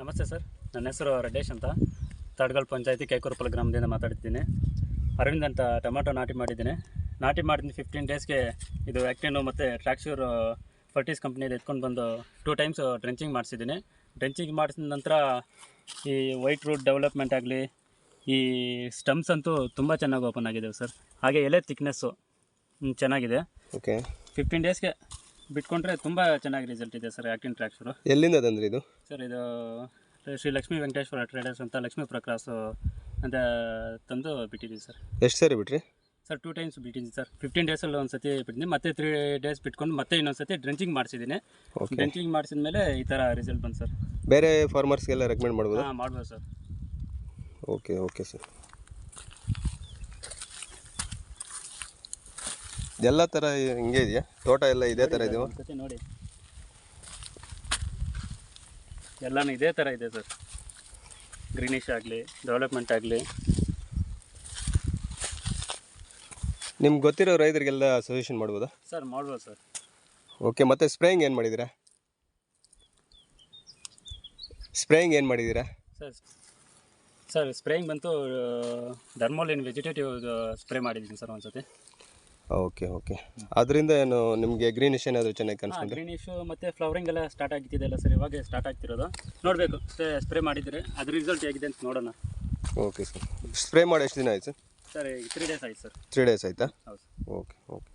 ನಮಸ್ತೆ ಸರ್, ನನ್ನ ಹೆಸರು ರೆಡ್ಡೇಶ್ ಅಂತ. ತಡಗಲ್ ಪಂಚಾಯತಿ ಕೈಕೂರುಪಲ್ ಗ್ರಾಮದಿಂದ ಮಾತಾಡ್ತಿದ್ದೀನಿ. ಅರವಿಂದ್ ಅಂತ ಟೊಮಾಟೊ ನಾಟಿ ಮಾಡಿದ್ದೀನಿ. ನಾಟಿ ಮಾಡಿದ 15 ಡೇಸ್ಗೆ ಇದು ಆ್ಯಕ್ಟಿನು ಮತ್ತು ಟ್ರ್ಯಾಕ್ಚೂರ್ ಫರ್ಟೀಸ್ ಕಂಪ್ನಿಯಲ್ಲಿ ಎತ್ಕೊಂಡು ಬಂದು 2 ಟೈಮ್ಸ್ ಡ್ರೆಂಚಿಂಗ್ ಮಾಡಿಸಿದ್ದೀನಿ. ಡ್ರೆಂಚಿಂಗ್ ಮಾಡಿಸಿದ ನಂತರ ಈ ವೈಟ್ ರೂಟ್ ಡೆವಲಪ್ಮೆಂಟ್ ಆಗಲಿ, ಈ ಸ್ಟಮ್ಸ್ ಅಂತೂ ತುಂಬ ಚೆನ್ನಾಗಿ ಓಪನ್ ಆಗಿದೆ ಸರ್. ಹಾಗೆ ಎಲೆ ಥಿಕ್ನೆಸ್ಸು ಚೆನ್ನಾಗಿದೆ. ಓಕೆ, 15 ಡೇಸ್ಗೆ ಬಿಟ್ಕೊಂಡ್ರೆ ತುಂಬ ಚೆನ್ನಾಗಿ ರಿಸಲ್ಟ್ ಇದೆ ಸರ್ ಆ್ಯಕ್ಟಿನ್ ಟ್ರ್ಯಾಕ್ಚರು. ಎಲ್ಲಿಂದ ತಂದ್ರಿ ಇದು? ಸರ್ ಇದು ಶ್ರೀ ಲಕ್ಷ್ಮೀ ವೆಂಕಟೇಶ್ವರ ಟ್ರೇಡರ್ಸ್ ಅಂತ ಲಕ್ಷ್ಮೀಪುರ ಕ್ರಾಸು ಅಂತ ತಂದು ಬಿಟ್ಟಿದ್ದೀವಿ ಸರ್. ಎಷ್ಟು ಸರಿ ಬಿಟ್ರಿ ಸರ್? 2 ಟೈಮ್ಸ್ ಬಿಟ್ಟಿದ್ದೀನಿ ಸರ್. 15 ಡೇಸಲ್ಲಿ ಒಂದು ಸತಿ ಬಿಟ್ಟಿದ್ದೀನಿ, ಮತ್ತೆ 3 ಡೇಸ್ ಬಿಟ್ಕೊಂಡು ಮತ್ತೆ ಇನ್ನೊಂದು ಸತಿ ಡ್ರೆಂಚಿಂಗ್ ಮಾಡಿಸಿದ್ದೀನಿ. ಡ್ರೆಂಚಿಂಗ್ ಮಾಡಿಸಿದ ಮೇಲೆ ಈ ಥರ ರಿಸಲ್ಟ್ ಬಂತು ಸರ್. ಬೇರೆ ಫಾರ್ಮರ್ಸ್ಗೆಲ್ಲ ರೆಕಮೆಂಡ್ ಮಾಡ್ಬೋದು? ಹಾಂ, ಮಾಡ್ಬೋದು ಸರ್. Okay okay sir. ಎಲ್ಲ ಥರ ಹಿಂಗೆ ಇದೆಯಾ ತೋಟ? ಎಲ್ಲ ಇದೇ ಥರ ಇದೆಯಾ? ಒಂದು ಸತಿ ನೋಡಿ, ಎಲ್ಲನೂ ಇದೇ ಥರ ಇದೆ ಸರ್. ಗ್ರೀನಿಶ್ ಆಗಲಿ, ಡೆವಲಪ್ಮೆಂಟ್ ಆಗಲಿ. ನಿಮ್ಗೆ ಗೊತ್ತಿರೋ ರೈತರಿಗೆಲ್ಲ ಸಜೆಷನ್ ಮಾಡ್ಬೋದಾ ಸರ್? ಮಾಡ್ಬೋದು ಸರ್. ಓಕೆ, ಮತ್ತು ಸ್ಪ್ರೇಯಿಂಗ್ ಏನು ಮಾಡಿದ್ದೀರಾ? ಸರ್ ಸ್ಪ್ರೇಯಿಂಗ್ ಬಂತು ಡರ್ಮೋಲಿನ್ ವೆಜಿಟೇಟಿವ್ ಸ್ಪ್ರೇ ಮಾಡಿದ್ದೀನಿ ಸರ್ ಒಂದು ಸತಿ. ಓಕೆ ಓಕೆ, ಅದರಿಂದ ಏನು ನಿಮಗೆ ಗ್ರೀನಿಶ್ ಏನಾದರೂ ಚೆನ್ನಾಗಿ ಕಾಣಿಸ್ಕೊಂಡ್ರೆ? ಗ್ರೀನಿಶು ಮತ್ತು ಫ್ಲವರಿಂಗ್ ಎಲ್ಲ ಸ್ಟಾರ್ಟ್ ಆಗಿದ್ದೆಲ್ಲ ಸರ್. ಇವಾಗ ಸ್ಟಾರ್ಟ್ ಆಗ್ತಿರೋದು ನೋಡಬೇಕು. ಸ್ಪ್ರೇ ಮಾಡಿದರೆ ಅದ್ರ ರಿಸಲ್ಟ್ ಹೇಗಿದೆ ಅಂತ ನೋಡೋಣ. Okay sir. ಸ್ಪ್ರೇ ಮಾಡಿ ಎಷ್ಟು ದಿನ ಆಯ್ತು ಸರ್? ಸರ್ 3 ಡೇಸ್ ಆಯ್ತು ಸರ್. 3 ಡೇಸ್ ಆಯಿತಾ? ಹೌದು. Okay okay.